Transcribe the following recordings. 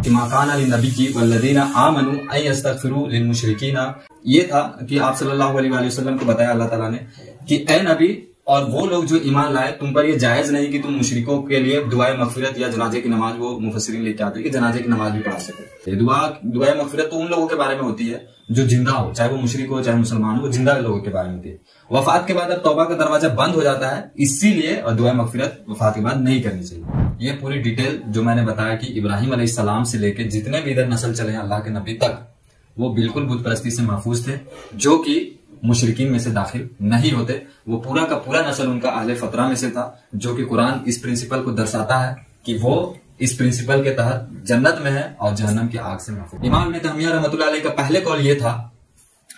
कि माकान अली नबी की वल्लदीना आमनु अन यस्तगफिरू लिल मुशरिकीना, ये था कि आप सल्लल्लाहु अलैहि वसल्लम को बताया अल्लाह ताला ने कि ए नबी और वो लोग जो ईमान लाए, तुम पर ये जायज नहीं कि तुम मुशरिकों के लिए दुआए मगफिरत या जनाजे की नमाज, वो मुफस्सिरीन लेके आते हैं कि जनाजे की नमाज भी पढ़ा सके। दुआए मगफिरत तो उन लोगों के बारे में होती है जो जिंदा हो, चाहे वो मुशरिक हो चाहे मुसलमान हो, वो जिंदा लोगों के बारे में होती है। वफात के बाद अब तौबा का दरवाजा बंद हो जाता है, इसीलिए और दुआ मगफिरत वफात के बाद नहीं करनी चाहिए। ये पूरी डिटेल जो मैंने बताया कि इब्राहिम अलैहिस्सलाम से लेकर जितने भी इधर नस्ल चले हैं अल्लाह के नबी तक, वो बिल्कुल बुत परस्ती से महफूज थे, जो कि मुशरिकीन में से दाखिल नहीं होते। वो पूरा का पूरा नस्ल उनका अहले फतरा में से था, जो कि कुरान इस प्रिंसिपल को दर्शाता है कि वो इस प्रिंसिपल के तहत जन्नत में है और जहन्नम की आग से महफूज। इमाम इब्न तैमिया रहमतुल्लाह अलैह का पहले कौल ये था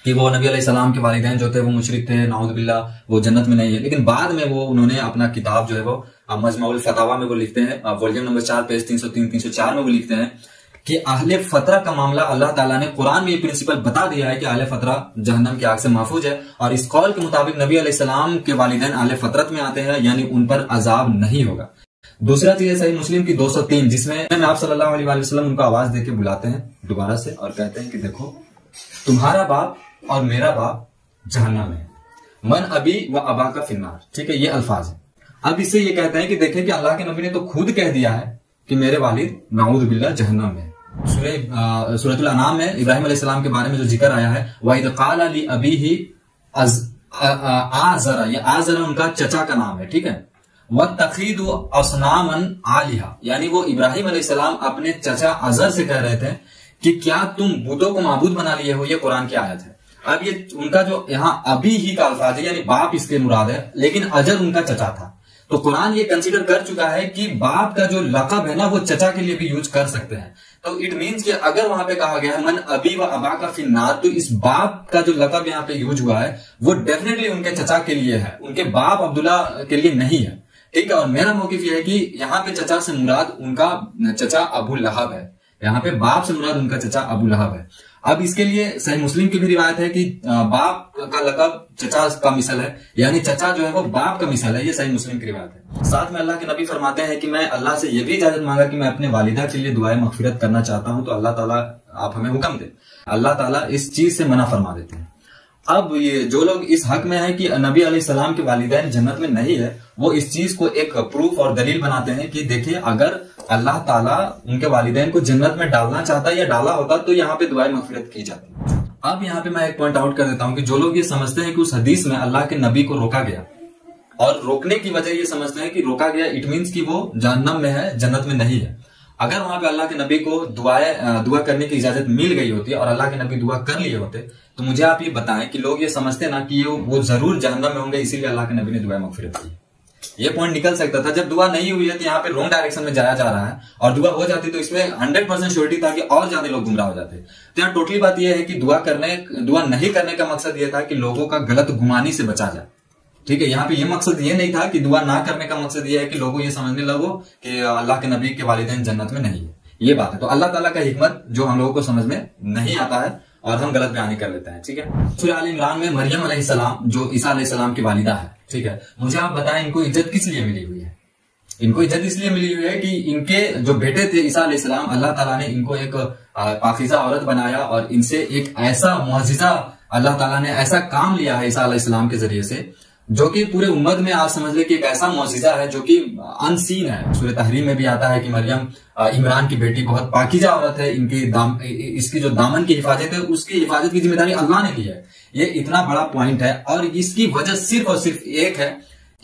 कि वो नबी अलैहिस्सलाम के वालिदैन जो थे वो मुशरिक थे, नाउज़ बिल्लाह, वो जन्नत में नहीं है। लेकिन बाद में वो उन्होंने अपना किताब जो है वो मजमुउल फतावा में वो लिखते हैं, वॉल्यूम नंबर 4 पेज 303-304 में वो लिखते हैं कि अहले फतरा का मामला अल्लाह ताला ने कुरान में ये प्रिंसिपल बता दिया है कि अहले फतरा जहन्नम की आग से महफूज है, और इस कौल के मुताबिक नबी अलैहिस्सलाम के वालिदैन अहले फतरत में आते हैं, यानी उन पर अजाब नहीं होगा। दूसरा चीज है सही मुस्लिम की 203, जिसमें आप सल्लल्लाहु अलैहि वसल्लम उनको आवाज देके बुलाते हैं दोबारा से और कहते हैं कि देखो तुम्हारा बाप और मेरा बाप जहन्नम में, मन अबी व अबा का फिन्नार। ठीक है, ये अल्फाज है। अब इससे ये कहते हैं कि देखें कि अल्लाह के नबी ने तो खुद कह दिया है कि मेरे वालिद नाऊज़ बिल्लाह जहन्नम में। सूरतुल अनाम में इब्राहिम अलैहिस्सलाम के बारे में जो जिक्र आया है, वह क़ाल ली अबीही आज़रा, ये आज़रा उनका चचा का नाम है। ठीक है, वत्तखीदु असनामन आलिहा, यानी वो इब्राहिम अलैहिस्सलाम अपने चचा अजर से कह रहे थे कि क्या तुम बुतों को माबूद बना लिए हो। ये कुरान की आयत है। अब ये उनका जो यहाँ अभी ही का अल्फाज है, यानी बाप इसके मुराद है, लेकिन अजर उनका चचा था। तो कुरान ये कंसीडर कर चुका है कि बाप का जो लक़ब है ना वो चचा के लिए भी यूज कर सकते हैं। तो इट मीन्स कि अगर वहां पे कहा गया है मन अबी व अबा का फिन्नार, तो इस बाप का जो लक़ब यहाँ पे यूज हुआ है वो डेफिनेटली उनके चचा के लिए है, उनके बाप अब्दुल्ला के लिए नहीं है। ठीक है, और मेरा मौकिफ यह है कि यहाँ पे चचा से मुराद उनका चचा अबू लहब है, यहाँ पे बाप से मुराद उनका चचा अबू लहब है। अब इसके लिए सही मुस्लिम की भी रिवायत है कि बाप का लक़ब चचा का मिसल है, यानी चचा जो है वो बाप का मिसल है। ये सही मुस्लिम की रिवायत है। साथ में अल्लाह के नबी फरमाते हैं कि मैं अल्लाह से यह भी इजाजत मांगा कि मैं अपने वालिदा के लिए दुआए मगफिरत करना चाहता हूं, तो अल्लाह ताला आप हमें हुक्म दे। अल्लाह ताला इस चीज से मना फरमा देते हैं। अब ये जो लोग इस हक में है कि नबी अलैहिस्सलाम के वालिदैन जन्नत में नहीं है, वो इस चीज को एक प्रूफ और दलील बनाते हैं कि देखिए अगर अल्लाह ताला उनके वालिदैन को जन्नत में डालना चाहता या डाला होता तो यहाँ पे दुआए मगफिरत की जाती। अब यहाँ पे मैं एक पॉइंट आउट कर देता हूँ कि जो लोग ये समझते हैं कि उस हदीस में अल्लाह के नबी को रोका गया, और रोकने की वजह ये समझते हैं कि रोका गया इट मीन्स कि वो जहन्नम में है, जन्नत में नहीं है। अगर वहां पे अल्लाह के नबी को दुआ करने की इजाजत मिल गई होती और अल्लाह के नबी दुआ कर लिए होते, तो मुझे आप ये बताएं कि लोग ये समझते ना कि वो जरूर जहन्नम में होंगे, इसीलिए अल्लाह के नबी ने दुआ मगफिरत की। ये पॉइंट निकल सकता था। जब दुआ नहीं हुई है तो यहाँ पे रॉन्ग डायरेक्शन में जाया जा रहा है, और दुआ हो जाती तो इसमें 100% श्योरिटी था कि और ज्यादा लोग गुमराह हो जाते। तो यहाँ टोटली बात यह है कि दुआ नहीं करने का मकसद यह था कि लोगों का गलत गुमानी से बचा जाए। ठीक है, यहाँ पे ये मकसद ये नहीं था कि दुआ ना करने का मकसद ये है कि लोगों ये समझने लगो कि अल्लाह के नबी के वालिदैन जन्नत में नहीं है। ये बात है। तो अल्लाह ताला का हिकमत जो हम लोगों को समझ में नहीं आता है और हम गलत बयानी कर लेते हैं। ठीक है, सूरह आल इमरान में मरियम अलैहिस्सलाम जो ईसा अलैहिस्सलाम की वालिदा है, ठीक है, मुझे आप बताएं इनको इज्जत किस लिए मिली हुई है। इनको इज्जत इसलिए मिली हुई है कि इनके जो बेटे थे ईसा अलैहिस्सलाम, अल्लाह ताला ने इनको एक पाकीज़ा औरत बनाया और इनसे एक ऐसा मुअज्जिज़ा अल्लाह ताला ने ऐसा काम लिया है ईसा अलैहिस्सलाम के जरिए से, जो कि पूरे उम्मत में आप समझ ले कि एक ऐसा मुअज्जिज़ा है जो कि अनसीन है। सूरह तहरीम में भी आता है कि मरियम इमरान की बेटी बहुत पाकीज़ा औरत है, इसकी जो दामन की हिफाजत है उसकी हिफाजत की जिम्मेदारी अल्लाह ने ली है। ये इतना बड़ा पॉइंट है, और इसकी वजह सिर्फ और सिर्फ एक है,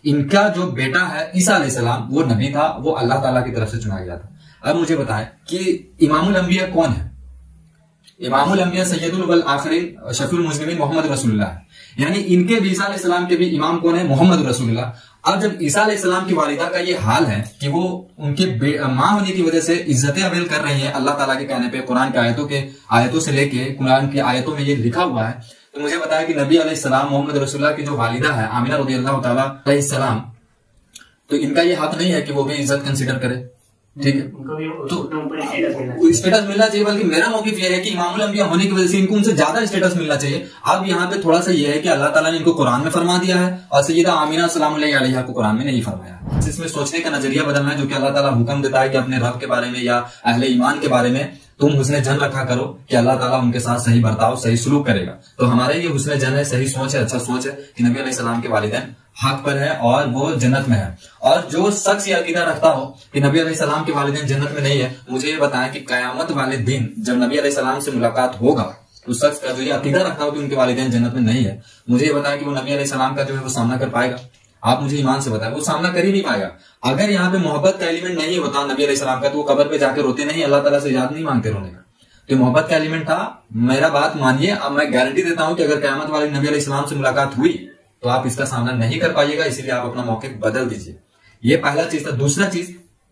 इनका जो बेटा है ईसा अलैहिस्सलाम वो नबी था, वो अल्लाह ताला की तरफ से चुना गया था। अब मुझे बताएं कि इमामुल अंबिया कौन है। इमामुल अंबिया सैयदुल आखिरीन शफीउल मुज़निबीन मोहम्मद रसूलुल्लाह है, यानी इनके भी ईसा अलैहिस्सलाम के भी इमाम कौन है, मोहम्मद रसूलुल्लाह। अब जब ईसा अलैहिस्सलाम की वालिदा का ये हाल है कि वो उनके मां होने की वजह से इज्जतें अवेल कर रही हैं अल्लाह ताला के कहने पे, कुरान के आयतों से लेके कुरान की आयतों में ये लिखा हुआ है, तो मुझे बताया कि नबी अलैहिस्सलाम मोहम्मद रसूलुल्लाह की जो वालिदा है आमिना रज़ियल्लाहु ताला अलैहिस्सलाम, तो इनका ये हक नहीं है कि वो भी इज्जत कंसीडर करे। ठीक है, तो स्टेटस मिलना चाहिए। बल्कि मेरा मौक़िफ़ ये है कि इमामुल अंबिया होने की वजह से इनको उनसे ज्यादा स्टेटस मिलना चाहिए। अब यहाँ पे थोड़ा सा ये है कि अल्लाह ताला ने इनको कुरान में फरमा दिया है और सैयदा आमीना सलामुल्लाहि अलैहा को कुरान में नहीं फरमाया। इसमें सोचने का नजरिया बदलना है, जो कि अल्लाह ताला हुक्म देता है कि अपने रब के बारे में या अहले ईमान के बारे में तुम हुस्न जन रखा करो कि अल्लाह ताला उनके साथ सही बर्ताव, सही सलूक करेगा। तो हमारे ये हुस्न जन है, सही सोच है, अच्छा सोच है कि नबी अलैहिस्सलाम के वालिदैन हक पर है और वो जन्नत में है। और जो शख्स ये अकीदा रखता हो कि नबी अलैहिस्सलाम के वालिदैन जन्नत में नहीं है, मुझे ये बताएं कि कयामत वाले दिन जब नबी अलैहिस्सलाम से मुलाकात होगा, उस शख्स का जो ये अकीदा रखता हो कि उनके वालिदैन जन्नत में नहीं है, मुझे ये बताएं कि वो नबी अलैहिस्सलाम का जो है वो सामना कर पाएगा? आप मुझे ईमान से बताएं, वो सामना कर ही नहीं पाएगा। अगर यहाँ पे मोहब्बत का एलिमेंट नहीं होता नबी अलैहिस्सलाम का, तो वो कब्र पे जाके रोते नहीं, अल्लाह ताला से इजाजत नहीं मांगते रोने का। तो मोहब्बत का एलिमेंट था। मेरा बात मानिए, अब मैं गारंटी देता हूं कि अगर कयामत वाले नबी अलैहिस्सलाम से मुलाकात हुई तो आप इसका सामना नहीं कर पाइएगा, इसीलिए आप अपना मौक़िफ़ बदल दीजिए। ये पहला चीज था। दूसरा चीज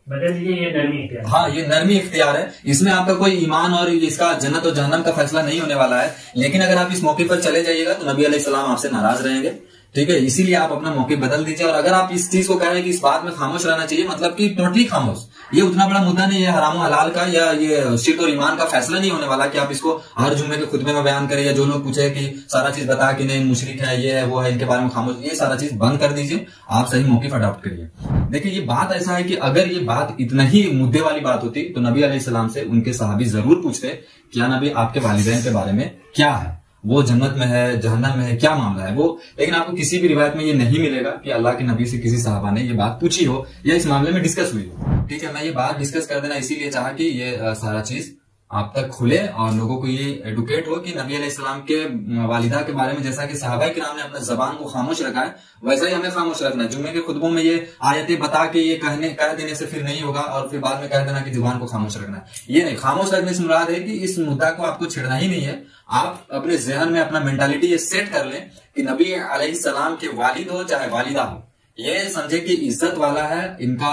बदल दीजिए, ये नरमी इख्तियार। हाँ, ये नरमी इख्तियार है। इसमें आपका कोई ईमान और इसका जन्नत और जहन्नम का फैसला नहीं होने वाला है। लेकिन अगर आप इस मौके पर चले जाइएगा तो नबी अलैहिस्सलाम आपसे नाराज रहेंगे, ठीक है। इसीलिए आप अपना मौक़िफ़ बदल दीजिए। और अगर आप इस चीज को कह रहे हैं कि इस बात में खामोश रहना चाहिए, मतलब कि टोटली खामोश, ये उतना बड़ा मुद्दा नहीं है हराम हलाल का या ये शिर्क और ईमान का फैसला नहीं होने वाला कि आप इसको हर जुम्मे के खुतबे में बयान करें, या जो लोग पूछे कि सारा चीज बता कि नहीं मुशरिक है, ये है वो है, इनके बारे में खामोश, ये सारा चीज बंद कर दीजिए। आप सही मौक़िफ़ अडॉप्ट करिए। देखिए, ये बात ऐसा है कि अगर ये बात इतना ही मुद्दे वाली बात होती तो नबी अलैहिस्सलाम से उनके सहाबी जरूर पूछते, क्या नबी आपके वालिदैन के बारे में क्या है, वो जन्नत में है, जहन्नम में है, क्या मामला है वो। लेकिन आपको किसी भी रिवायत में ये नहीं मिलेगा कि अल्लाह के नबी से किसी सहाबा ने ये बात पूछी हो या इस मामले में डिस्कस हुई हो, ठीक है। मैं ये बात डिस्कस कर देना इसीलिए चाहा कि ये सारा चीज आप तक खुले और लोगों को ये एडुकेट हो कि नबी अलैहिस्सलाम के वालिदा के बारे में जैसा कि सहाबा किराम ने अपने जबान को खामोश रखा है, वैसा ही हमें खामोश रखना है। जुम्मे के खुतबों में ये आयतें बता के ये कह देने से फिर नहीं होगा और फिर बाद में कह देना कि जुबान को खामोश रखना है। ये नहीं, खामोश रखने से मुराद है कि इस मुद्दा को आपको छेड़ना ही नहीं है। आप अपने जहन में अपना मेंटालिटी ये सेट कर लें कि नबी अलैहिस्सलाम के वालिद हो चाहे वालिदा हो, ये समझे कि इज्जत वाला है, इनका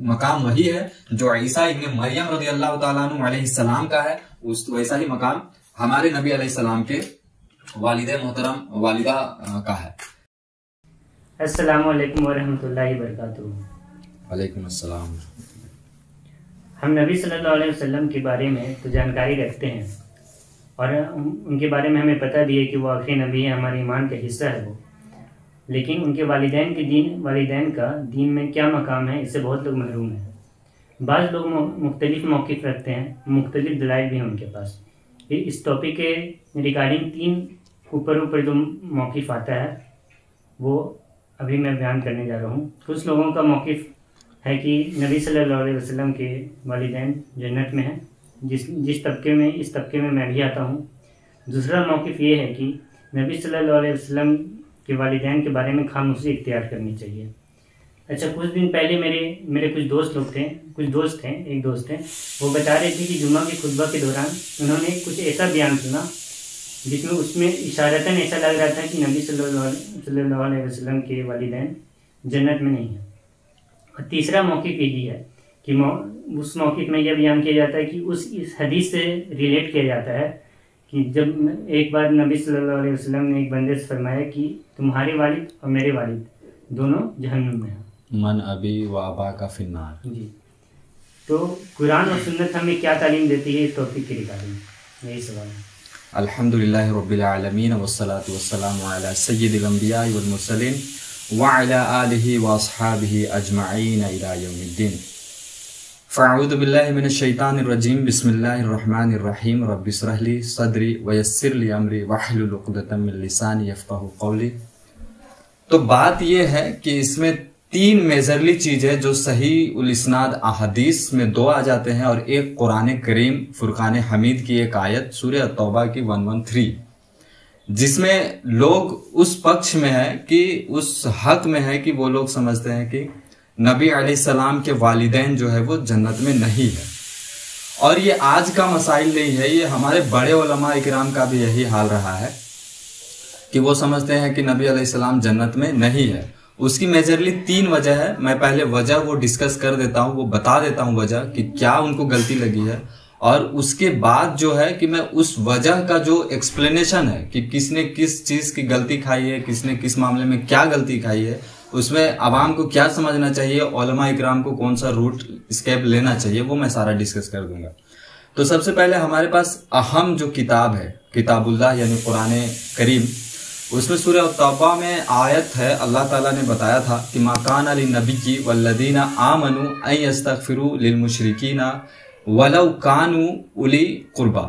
मकाम वही है जो ईसा इब्न मरियम रज़ियल्लाहु ताला अन्हु अलैहिस्सलाम का है, उस वैसा ही मकाम हमारे नबी अलैहिस्सलाम के वालिद मोहतरम वालिदा का है। अस्सलामु अलैकुम व रहमतुल्लाहि व बरकातुहू। वालेकुम अस्सलाम। हम नबी सल्लल्लाहु अलैहि वसल्लम के बारे में तो जानकारी रखते हैं और उनके बारे में हमें पता भी है कि वो आखिरी नबी है, हमारे ईमान का हिस्सा है वो। लेकिन उनके वालिदैन का दीन में क्या मकाम है, इससे बहुत लोग महरूम हैं। बाज़ लोग मुख्तलिफ मौक़िफ़ रखते हैं, मुख्तलिफ दलाइल भी हैं उनके पास। इस टॉपिक के रिगार्डिंग 3 ऊपर जो मौक़िफ़ आता है वो अभी मैं बयान करने जा रहा हूँ। कुछ लोगों का मौक़िफ़ है कि नबी सल्लल्लाहु अलैहि वसल्लम के वालिदैन जन्नत में हैं, इस तबके में मैं भी आता हूँ। दूसरा मौक़िफ़ ये है कि नबी सल्लल्लाहु अलैहि वसल्लम के वालिदैन के बारे में खामोशी इख्तियार करनी चाहिए। अच्छा, कुछ दिन पहले मेरे कुछ दोस्त थे, एक दोस्त हैं, वो बता रहे थे कि जुम्मा के खुतबा के दौरान उन्होंने कुछ ऐसा बयान सुना जिसमें उसमें इशारतन ऐसा लग रहा था कि नबी सल्लल्लाहु अलैहि वसल्लम के वालिदैन जन्नत में नहीं है। और तीसरा मौक़िफ़ यही है कि उस मौक़िफ़ में यह बयान किया जाता है कि इस हदीस से रिलेट किया जाता है कि जब एक बार नबी सल्लल्लाहु अलैहि वसल्लम ने एक बंदे से फरमाया कि तुम्हारे वालिद और मेरे वालिद दोनों जहन्नुम में हैं, मन अबी व अबा का फिन्नार। जी, तो कुरान और सुन्नत हमें क्या तालीम देती है इस टॉपिक के रिगार्डिंग, यही सवाल है। अल्हम्दुलिल्लाहि रब्बिल आलमीन वस्सलातु वस्सलामु अला सय्यिदिल अंबिया वल मुरसलीन व अला आलिहि व अस्हाबिहि अजमईन इला यौमिद्दीन। फ़अऊज़ु बिल्लाहि मिनश शैतानिर रजीम, बिस्मिल्लाहिर रहमानिर रहीम, रब्बि इश्रह ली सदरी व यस्सिर ली अमरी वहलुल उक़दतम मिन लिसानी यफ़क़हू क़ौली। तो बात यह है कि इसमें 3 मेजरली चीजें जो सही उल इस्नाद अहादीस में 2 आ जाते हैं और एक कुरान करीम फुरकान हमीद की एक आयत सूरह तौबा की 113, जिसमें लोग उस पक्ष में है कि उस हक में है कि वो लोग समझते हैं कि नबी अलैहिस्सलाम के वालिदैन जो है वो जन्नत में नहीं है। और ये आज का मसाइल नहीं है, ये हमारे बड़े उलमा इकराम का भी यही हाल रहा है कि वो समझते हैं कि नबी अलैहिस्सलाम जन्नत में नहीं है। उसकी मेजरली 3 वजह है। मैं पहले वजह वो डिस्कस कर देता हूँ, वो बता देता हूँ वजह कि क्या उनको गलती लगी है, और उसके बाद जो है कि मैं उस वजह का जो एक्सप्लेनेशन है कि किसने किस चीज की गलती खाई है, किसने किस मामले में क्या गलती खाई है, उसमें आवाम को क्या समझना चाहिए, उलमा इकराम को कौन सा रूट स्टेप लेना चाहिए, वो मैं सारा डिस्कस कर दूंगा। तो सबसे पहले हमारे पास अहम जो किताब है किताबुल्लाह यानी कुरान करीम, उसमें सूरह तौबा में आयत है, अल्लाह ताला ने बताया था कि माकान अली नबी की वल्लदीना आमनु अन यस्तगफिरू लिल मुशरिकीना वलौ कानू उली कुर्बा।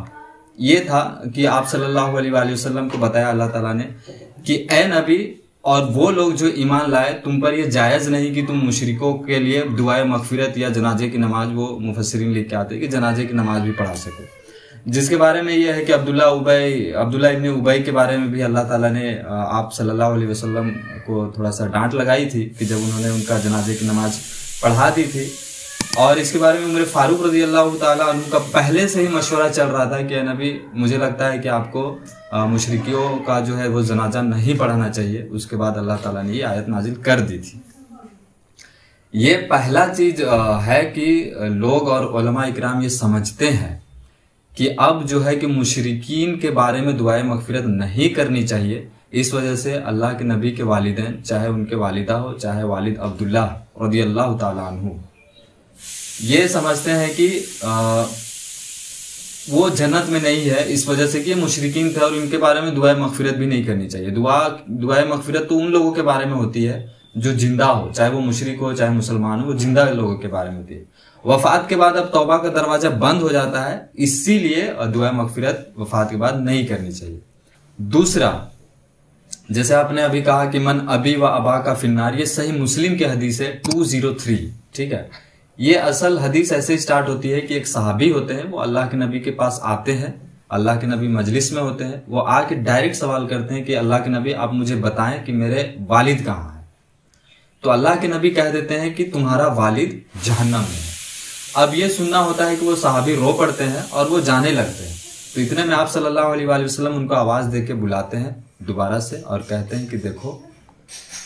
ये था कि आप सल्लल्लाहु अलैहि वसल्लम को बताया अल्लाह ताला ने कि ए नबी और वो लोग जो ईमान लाए, तुम पर ये जायज नहीं कि तुम मुशरिकों के लिए दुआए मगफिरत या जनाजे की नमाज, वो मुफस्सिरीन लिख के आते हैं कि जनाजे की नमाज भी पढ़ा सको, जिसके बारे में ये है कि अब्दुल्ला इब्न उबई के बारे में भी अल्लाह ताला ने आप सल्लल्लाहु अलैहि वसल्लम को थोड़ा सा डांट लगाई थी कि जब उन्होंने उनका जनाजे की नमाज पढ़ा दी थी। और इसके बारे में उमर फारूक रजी अल्लाह ताला अन्हु का पहले से ही मशवरा चल रहा था कि नबी मुझे लगता है कि आपको मुशरिकियों का जो है वो जनाजा नहीं पढ़ाना चाहिए। उसके बाद अल्लाह ताला ने ये आयत नाजिल कर दी थी। ये पहला चीज है कि लोग और उलमा इकराम ये समझते हैं कि अब जो है कि मुशरिकीन के बारे में दुआए मगफिरत नहीं करनी चाहिए। इस वजह से अल्लाह के नबी के वालिदैन, चाहे उनके वालिदा हो, चाहे वालिद अब्दुल्ला रज़ी अल्लाह ताला अन्हु, ये समझते हैं कि वो जन्नत में नहीं है, इस वजह से कि मुशरिकीन थे और इनके बारे में दुआए मगफिरत भी नहीं करनी चाहिए। दुआए मगफिरत तो उन लोगों के बारे में होती है जो जिंदा हो, चाहे वो मुशरिक हो चाहे मुसलमान हो, वो जिंदा लोगों के बारे में होती है। वफात के बाद अब तौबा का दरवाजा बंद हो जाता है, इसीलिए दुआ मगफिरत वफात के बाद नहीं करनी चाहिए। दूसरा, जैसे आपने अभी कहा कि मन अबी व अबा का फिन्नार, ये सही मुस्लिम की हदीस है 203, ठीक है। ये असल हदीस ऐसे स्टार्ट होती है कि एक सहाबी होते हैं, वो अल्लाह के नबी के पास आते हैं, अल्लाह के नबी मजलिस में होते हैं, वो आके डायरेक्ट सवाल करते हैं कि अल्लाह के नबी आप मुझे बताएं कि मेरे वालिद कहाँ है। तो अल्लाह के नबी कह देते हैं कि तुम्हारा वालिद जहन्नम में है। अब ये सुनना होता है कि वो सहाबी रो पड़ते हैं और वो जाने लगते हैं। तो इतने में आप सल्लल्लाहु अलैहि वसल्लम उनको आवाज दे के बुलाते हैं दोबारा से और कहते हैं कि देखो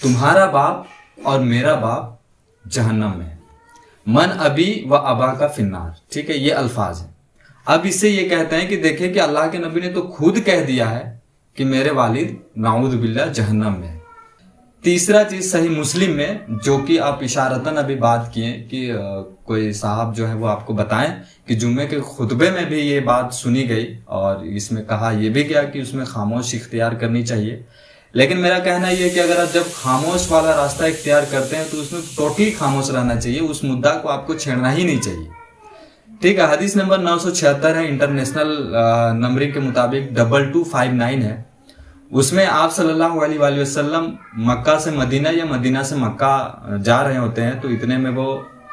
तुम्हारा बाप और मेरा बाप जहन्नम में है, मन अबी व अबा का फिन्नार, ठीक है, ये अल्फाज है। अब इससे ये कहते हैं कि देखें कि अल्लाह के नबी ने तो खुद कह दिया है कि मेरे वालिद नाऊद बिल्लाह जहन्नम में है। तीसरा चीज सही मुस्लिम में, जो कि आप इशारतन अभी बात किए कि कोई साहब जो है वो आपको बताएं कि जुम्मे के खुतबे में भी ये बात सुनी गई और इसमें कहा यह भी गया कि उसमें खामोश इख्तियार करनी चाहिए। लेकिन मेरा कहना यह है कि अगर आप जब खामोश वाला रास्ता इख्तियार करते हैं तो उसमें टोटली खामोश रहना चाहिए, उस मुद्दा को आपको छेड़ना ही नहीं चाहिए, ठीक है। हदीस नंबर 976 है, इंटरनेशनल नंबरिंग के मुताबिक 2259 है। उसमें आप सल्लल्लाहु अलैहि वसल्लम मक्का से मदीना या मदीना से मक्का जा रहे होते हैं। तो इतने में वो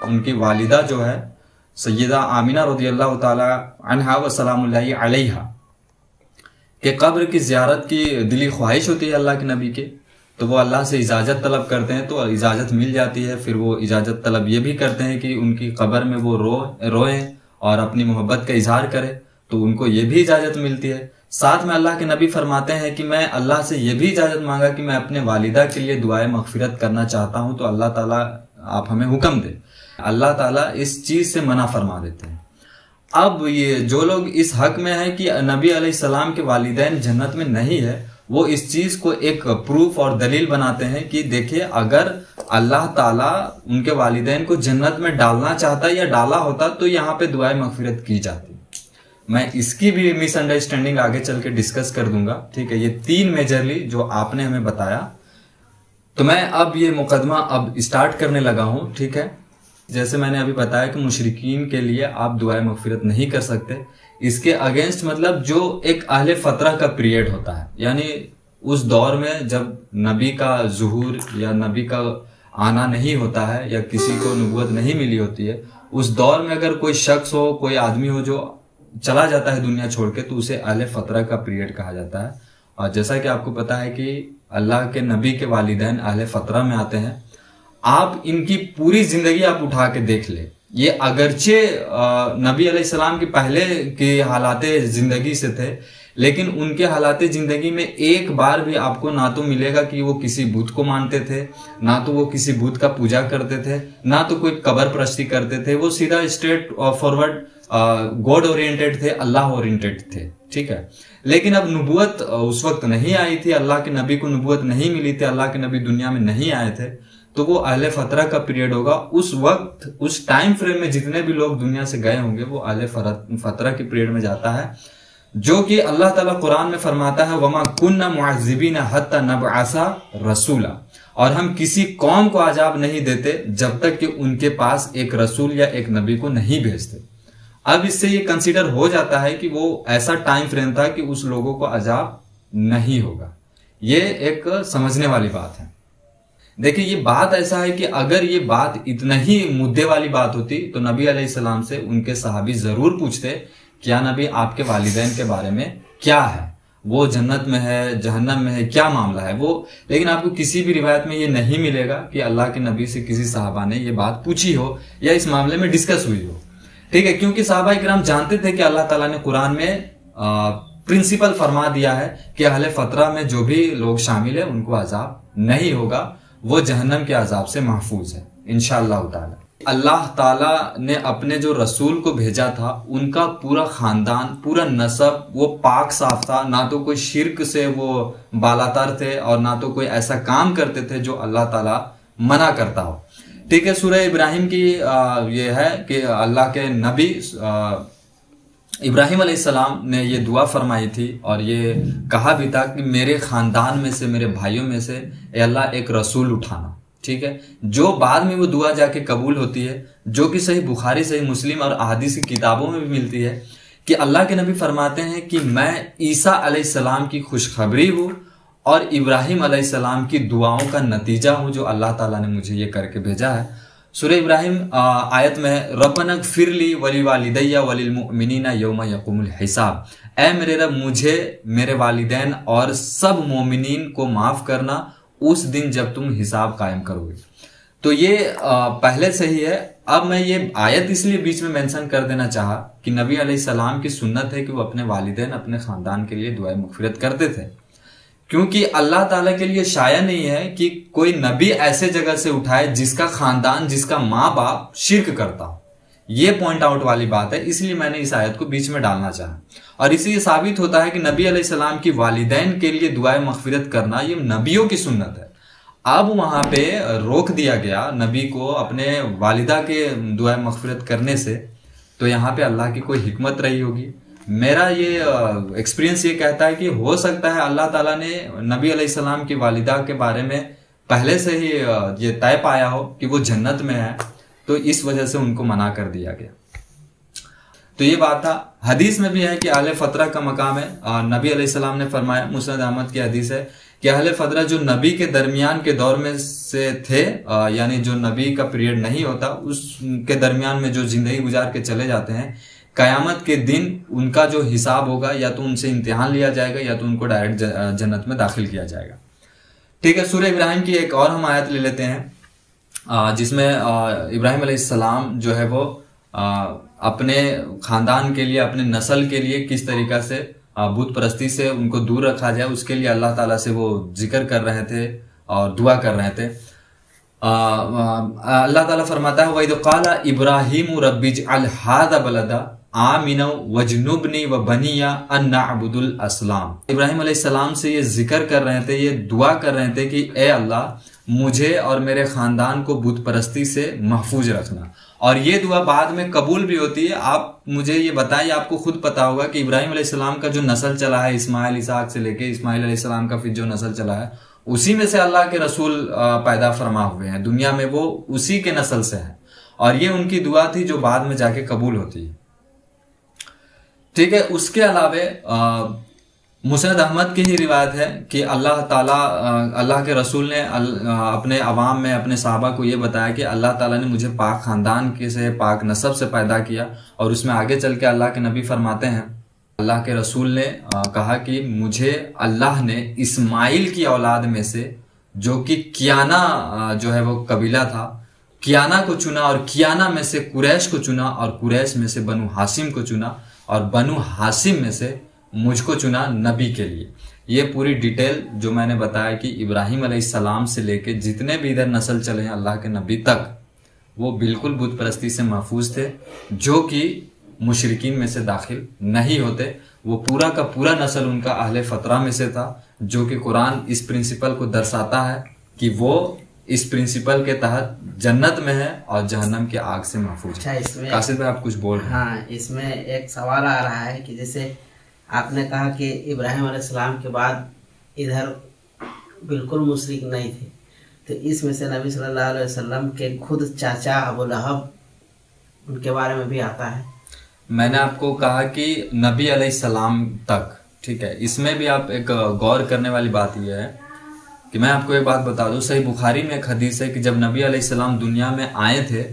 उनकी वालिदा जो है सैयदा आमिना रज़ियल्लाहु ताला अन्हा व सलामुल्लाहि अलैहा के कब्र की जियारत की दिली ख्वाहिश होती है अल्लाह के नबी के। तो वो अल्लाह से इजाजत तलब करते हैं, तो इजाजत मिल जाती है। फिर वो इजाजत तलब ये भी करते हैं कि उनकी कब्र में वो रोएं और अपनी मोहब्बत का इजहार करें, तो उनको ये भी इजाजत मिलती है। साथ में अल्लाह के नबी फरमाते हैं कि मैं अल्लाह से ये भी इजाजत मांगा कि मैं अपने वालिदा के लिए दुआए मगफिरत करना चाहता हूं, तो अल्लाह ताला आप हमें हुक्म दे। अल्लाह ताला इस चीज से मना फरमा देते हैं। अब ये जो लोग इस हक में है कि नबी अलैहिस्सलाम के वालिदैन जन्नत में नहीं है, वो इस चीज को एक प्रूफ और दलील बनाते हैं कि देखिए अगर अल्लाह ताला उनके वालिदैन को जन्नत में डालना चाहता या डाला होता तो यहाँ पे दुआए मगफिरत की जाती। मैं इसकी भी मिसअंडरस्टैंडिंग आगे चल के डिस्कस कर दूंगा, ठीक है। ये तीन मेजरली जो आपने हमें बताया, तो मैं अब ये मुकदमा अब स्टार्ट करने लगा हूं, ठीक है। जैसे मैंने अभी बताया कि मुशरिकीन के लिए आप दुआए मगफिरत नहीं कर सकते। इसके अगेंस्ट मतलब जो एक अहले फतरा का पीरियड होता है, यानी उस दौर में जब नबी का ज़ुहूर या नबी का आना नहीं होता है या किसी को नबूवत नहीं मिली होती है, उस दौर में अगर कोई शख्स हो, कोई आदमी हो जो चला जाता है दुनिया छोड़ के, तो उसे अहले फतरा का पीरियड कहा जाता है। और जैसा कि आपको पता है कि अल्लाह के नबी के वालिदैन अहले फतरा में आते हैं। आप इनकी पूरी जिंदगी आप उठा के देख ले, ये अगरचे नबी अलैहिस्सलाम के पहले के हालाते जिंदगी से थे, लेकिन उनके हालाते जिंदगी में एक बार भी आपको ना तो मिलेगा कि वो किसी बुत को मानते थे, ना तो वो किसी बुत का पूजा करते थे, ना तो कोई कब्र परस्ती करते थे। वो सीधा स्ट्रेट फॉरवर्ड गॉड ओरिएंटेड थे, अल्लाह ओरिएंटेड थे, ठीक है। लेकिन अब नबूवत उस वक्त नहीं आई थी, अल्लाह के नबी को नबूवत नहीं मिली थी, अल्लाह के नबी दुनिया में नहीं आए थे। तो वो अहले फतरा का पीरियड होगा। उस वक्त उस टाइम फ्रेम में जितने भी लोग दुनिया से गए होंगे वो अहले फतरा के पीरियड में जाता है, जो कि अल्लाह ताला कुरान में फरमाता है वमा कुन्ना मुअज़्ज़िबीना हत्ता नबअसा रसूला, और हम किसी कौम को अजाब नहीं देते जब तक कि उनके पास एक रसूल या एक नबी को नहीं भेजते। अब इससे ये कंसीडर हो जाता है कि वो ऐसा टाइम फ्रेम था कि उस लोगों को अजाब नहीं होगा। ये एक समझने वाली बात है। देखिए ये बात ऐसा है कि अगर ये बात इतना ही मुद्दे वाली बात होती तो नबी अलैहिस्सलाम से उनके सहाबी जरूर पूछते, क्या नबी आपके वालिदैन के बारे में क्या है, वो जन्नत में है जहन्नम में है, क्या मामला है वो। लेकिन आपको किसी भी रिवायत में ये नहीं मिलेगा कि अल्लाह के नबी से किसी सहाबा ने ये बात पूछी हो या इस मामले में डिस्कस हुई हो। ठीक है, क्योंकि सहाबा इकराम जानते थे कि अल्लाह ताला ने कुरान में प्रिंसिपल फरमा दिया है कि अहले फतरा में जो भी लोग शामिल है उनको अजाब नहीं होगा, वो जहन्नम के अजाब से महफूज है इंशाअल्लाह ताला। अल्लाह ताला ने अपने जो रसूल को भेजा था उनका पूरा खानदान, पूरा नसब वो पाक साफ था, ना तो कोई शिर्क से वो बालातर थे और ना तो कोई ऐसा काम करते थे जो अल्लाह ताला मना करता हो। ठीक है, सूरह इब्राहिम की ये है कि अल्लाह के नबी इब्राहिम अलैहिस्सलाम ने ये दुआ फरमाई थी और ये कहा भी था कि मेरे खानदान में से, मेरे भाइयों में से ए अल्लाह एक रसूल उठाना। ठीक है, जो बाद में वो दुआ जाके कबूल होती है, जो कि सही बुखारी, सही मुस्लिम और अहादीस की किताबों में भी मिलती है कि अल्लाह के नबी फरमाते हैं कि मैं ईसा अलैहिस्सलाम की खुशखबरी हूँ और इब्राहिम अलैहिस्सलाम की दुआओं का नतीजा हूँ जो अल्लाह ताला ने मुझे ये करके भेजा है। सूरह इब्राहिम आयत में रब्बना ग़फ़िरली वली वालिदैया वलिल मुमिनीना यौमा यक़ूमुल हिसाब, ऐ मेरे रब मुझे, मेरे वालिदैन और सब मोमिनीन को माफ करना उस दिन जब तुम हिसाब कायम करोगे। तो ये पहले से ही है। अब मैं ये आयत इसलिए बीच में मेंशन कर देना चाहा कि नबी अलैहिस्सलाम की सुन्नत है कि वो अपने वालिदैन, अपने खानदान के लिए दुआ मग़फ़िरत करते थे, क्योंकि अल्लाह ताला के लिए शाया नहीं है कि कोई नबी ऐसे जगह से उठाए जिसका खानदान, जिसका माँ बाप शिर्क करता हो। ये पॉइंट आउट वाली बात है, इसलिए मैंने इस आयत को बीच में डालना चाहा। और इसी साबित होता है कि नबी अलैहिस्सलाम की वालिदैन के लिए दुआ मग़फ़िरत करना ये नबियों की सुन्नत है। अब वहां पे रोक दिया गया नबी को अपने वालिदा के दुआ मग़फ़िरत करने से, तो यहाँ पे अल्लाह की कोई हिकमत रही होगी। मेरा ये एक्सपीरियंस ये कहता है कि हो सकता है अल्लाह ताला ने नबी अलैहिस्सलाम की वालिदा के बारे में पहले से ही ये तय पाया हो कि वो जन्नत में है, तो इस वजह से उनको मना कर दिया गया। तो ये बात था। हदीस में भी है कि अहले फतरा का मकाम है। नबी अलैहिस्सलाम ने फरमाया, मुस्नद अहमद की हदीस है कि अहले फतरा जो नबी के दरमियान के दौर में से थे, यानी जो नबी का पीरियड नहीं होता उसके दरमियान में जो जिंदगी गुजार के चले जाते हैं, कयामत के दिन उनका जो हिसाब होगा या तो उनसे इम्तिहान लिया जाएगा या तो उनको डायरेक्ट जन्नत में दाखिल किया जाएगा। ठीक है, सूरह इब्राहिम की एक और हम आयत ले लेते हैं जिसमें इब्राहिम अलैहिस्सलाम जो है वो अपने खानदान के लिए, अपने नस्ल के लिए किस तरीका से बुत परस्ती से उनको दूर रखा जाए उसके लिए अल्लाह ताला से वो जिक्र कर रहे थे और दुआ कर रहे थे। अल्लाह ताला फरमाता है वइद क़ाला इब्राहीम रब्बिजअल हाज़ा बलदा आमिना वजनुबनी व बनिया अन नअबुदुल अस्नाम। इब्राहिम अलैहिस्सलाम से ये जिक्र कर रहे थे, ये दुआ कर रहे थे कि ए अल्लाह मुझे और मेरे खानदान को बुत परस्ती से महफूज रखना। और ये दुआ बाद में कबूल भी होती है। आप मुझे ये बताइए, आपको खुद पता होगा कि इब्राहिम अलैहिस्सलाम का जो नस्ल चला है, इस्माइल इसहाक से लेके इस्माइल अलैहिस्सलाम का फिर जो नस्ल चला है, उसी में से अल्लाह के रसूल पैदा फरमा हुए हैं दुनिया में, वो उसी के नस्ल से है। और ये उनकी दुआ थी जो बाद में जाके कबूल होती है। ठीक है, उसके अलावे मुस्नद अहमद की ही रिवायत है कि अल्लाह ताला, अल्लाह के रसूल ने अपने अवाम में अपने साहबा को ये बताया कि अल्लाह ताला ने मुझे पाक खानदान के से, पाक नसब से पैदा किया। और उसमें आगे चल के अल्लाह के नबी फरमाते हैं, अल्लाह के रसूल ने कहा कि मुझे अल्लाह ने इस्माइल की औलाद में से, जो कि कियाना जो है वो कबीला था, कियाना को चुना और कियाना में से कुरैश को चुना और कुरैश में से बनु हाशिम को चुना और बनु हाशिम में से मुझको चुना नबी के लिए। ये पूरी डिटेल जो मैंने बताया कि इब्राहिम अलैहिस्सलाम से लेके जितने भी इधर नस्ल चले हैं अल्लाह के नबी तक, वो बिल्कुल बुत परस्ती से महफूज थे, जो कि मुशरिकीन में से दाखिल नहीं होते। वो पूरा का पूरा नस्ल उनका अहले फतरा में से था, जो कि कुरान इस प्रिंसिपल को दर्शाता है कि वो इस प्रिंसिपल के तहत जन्नत में है और जहन्नम के आग से महफूज है। अच्छा, इसमें कासिद भाई आप कुछ बोल रहे हैं? हाँ, इसमें एक सवाल आ रहा है कि जैसे आपने कहा कि इब्राहिम अलैहिस्सलाम के बाद इधर बिल्कुल मुशरिक नहीं थे, तो इसमें से नबी सल्लल्लाहु अलैहि वसल्लम के खुद चाचा अबू लहब, उनके बारे में भी आता है। मैंने आपको कहा कि नबी अलैहिस्सलाम तक, ठीक है। इसमें भी आप एक गौर करने वाली बात यह है कि मैं आपको एक बात बता दूं, सही बुखारी में एक हदीस है कि जब नबी अलैहिस्सलाम दुनिया में आए थे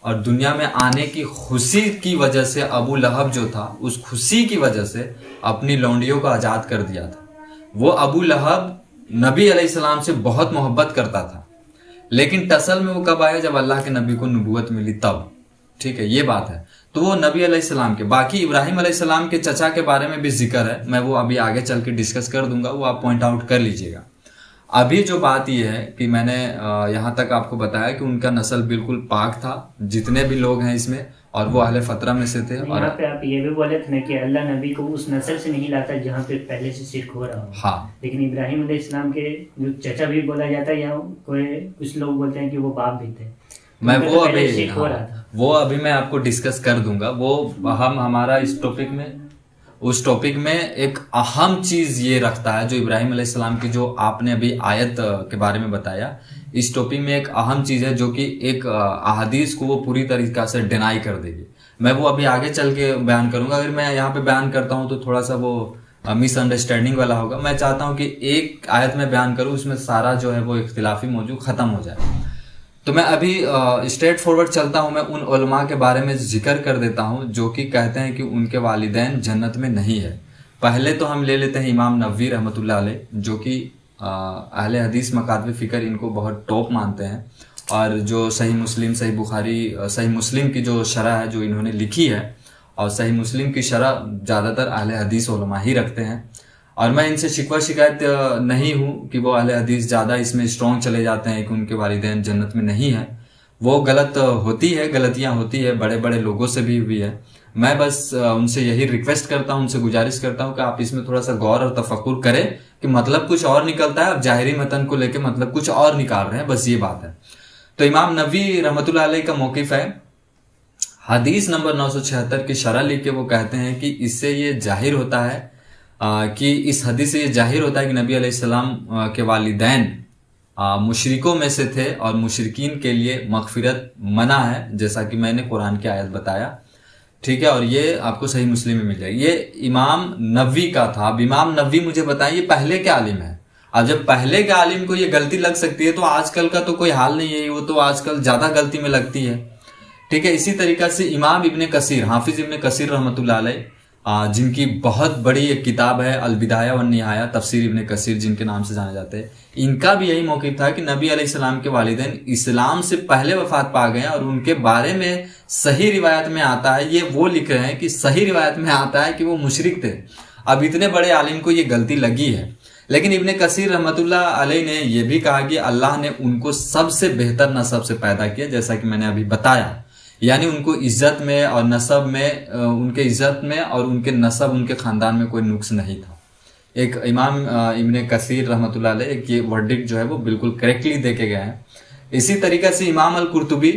और दुनिया में आने की खुशी की वजह से अबू लहब जो था, उस खुशी की वजह से अपनी लौंडियों को आजाद कर दिया था। वो अबू लहब नबी अलैहिस्सलाम से बहुत मोहब्बत करता था, लेकिन टसल में वो कब आया? जब अल्लाह के नबी को नबूवत मिली तब, ठीक है, ये बात है। तो वो नबी अलैहिस्सलाम के, बाकी इब्राहिम अलैहिस्सलाम के चचा के बारे में भी जिक्र है, मैं वो अभी आगे चल के डिस्कस कर दूंगा, वो आप पॉइंट आउट कर लीजिएगा। अभी जो बात यह है कि मैंने यहाँ तक आपको बताया कि उनका नस्ल बिल्कुल पाक था, जितने भी लोग हैं इसमें, और वो अहले फतरा में से थे। और यहाँ पे आप ये भी बोले थे ना कि अल्लाह नबी को उस नस्ल से नहीं लाता जहाँ पे पहले से शिरक हो रहा हो। हाँ, लेकिन इब्राहिम अलैहिस्सलाम के जो चचा भी बोला जाता है, या कोई कुछ लोग बोलते हैं कि वो बाप भी थे। मैं वो अभी शिरक हो रहा था, वो अभी मैं आपको डिस्कस कर दूंगा। वो हम हमारा इस टॉपिक में, उस टॉपिक में एक अहम चीज ये रखता है, जो इब्राहिम अलैहिस्सलाम की जो आपने अभी आयत के बारे में बताया, इस टॉपिक में एक अहम चीज है जो कि एक अहादीस को वो पूरी तरीका से डिनाई कर देगी। मैं वो अभी आगे चल के बयान करूंगा। अगर मैं यहाँ पे बयान करता हूँ तो थोड़ा सा वो मिसअंडरस्टैंडिंग वाला होगा। मैं चाहता हूँ कि एक आयत में बयान करूँ, उसमें सारा जो है वो इख्तिलाफी मौजू खत्म हो जाए। तो मैं अभी स्ट्रेट फॉरवर्ड चलता हूं। मैं उन उलमा के बारे में जिक्र कर देता हूं जो कि कहते हैं कि उनके वालिदैन जन्नत में नहीं है। पहले तो हम ले लेते हैं इमाम नववी रहमतुल्लाह अलैह, जो कि अहले हदीस मकातब फिक्र इनको बहुत टॉप मानते हैं, और जो सही मुस्लिम, सही बुखारी, सही मुस्लिम की जो शरह है जो इन्होंने लिखी है, और सही मुस्लिम की शरह ज़्यादातर अहले हदीस उलमा ही रखते हैं। और मैं इनसे शिकवा शिकायत नहीं हूं कि वो अहले हदीस ज्यादा इसमें स्ट्रॉन्ग चले जाते हैं कि उनके वालिदैन जन्नत में नहीं है। वो गलत होती है, गलतियां होती है, बड़े बड़े लोगों से भी हुई है। मैं बस उनसे यही रिक्वेस्ट करता हूं, उनसे गुजारिश करता हूं कि आप इसमें थोड़ा सा गौर और तफक्कुर करें कि मतलब कुछ और निकलता है, आप जाहिरी मतन को लेकर मतलब कुछ और निकाल रहे हैं, बस ये बात है। तो इमाम नबी रहमतुल्लाह अलैह का मौकिफ है, हदीस नंबर 976 की शरह लिख के वो कहते हैं कि इससे ये जाहिर होता है कि इस हदीस से ये जाहिर होता है कि नबी अलैहिस्सलाम के वालिदैन मुशरिकों में से थे और मुशरिकीन के लिए मगफिरत मना है, जैसा कि मैंने कुरान की आयत बताया, ठीक है। और ये आपको सही मुस्लिम में मिल जाएगी। ये इमाम नबवी का था। अब इमाम नबवी मुझे बताइए पहले के आलिम है। अब जब पहले के आलिम को ये गलती लग सकती है तो आजकल का तो कोई हाल नहीं है, वो तो आजकल ज्यादा गलती में लगती है, ठीक है। इसी तरीका से इमाम इब्ने कसीर, हाफिज इब्ने कसीर रहमतुल्लाह अलैह, जिनकी बहुत बड़ी एक किताब है अल बिदाया व निहाया, तफसीर इब्ने कसीर जिनके नाम से जाने जाते हैं, इनका भी यही मौक़िफ़ था कि नबी अलैहिस्सलाम के वालिदैन इस्लाम से पहले वफात पा गए और उनके बारे में सही रिवायत में आता है, ये वो लिख रहे हैं कि सही रिवायत में आता है कि वो मुशरिक थे। अब इतने बड़े आलिम को ये गलती लगी है, लेकिन इब्ने कसीर रहमतुल्लाह अलैह ने यह भी कहा कि अल्लाह ने उनको सबसे बेहतर नस्ब से पैदा किया, जैसा कि मैंने अभी बताया, यानी उनको इज्जत में और नसब में, उनके इज्जत में और उनके नसब, उनके खानदान में कोई नुक्स नहीं था। एक इमाम इब्ने कसीर रहमतुल्लाह अलैह एक ये वर्डिक्ट जो है वो बिल्कुल करेक्टली देके गए हैं। इसी तरीके से इमाम अल कुर्तुबी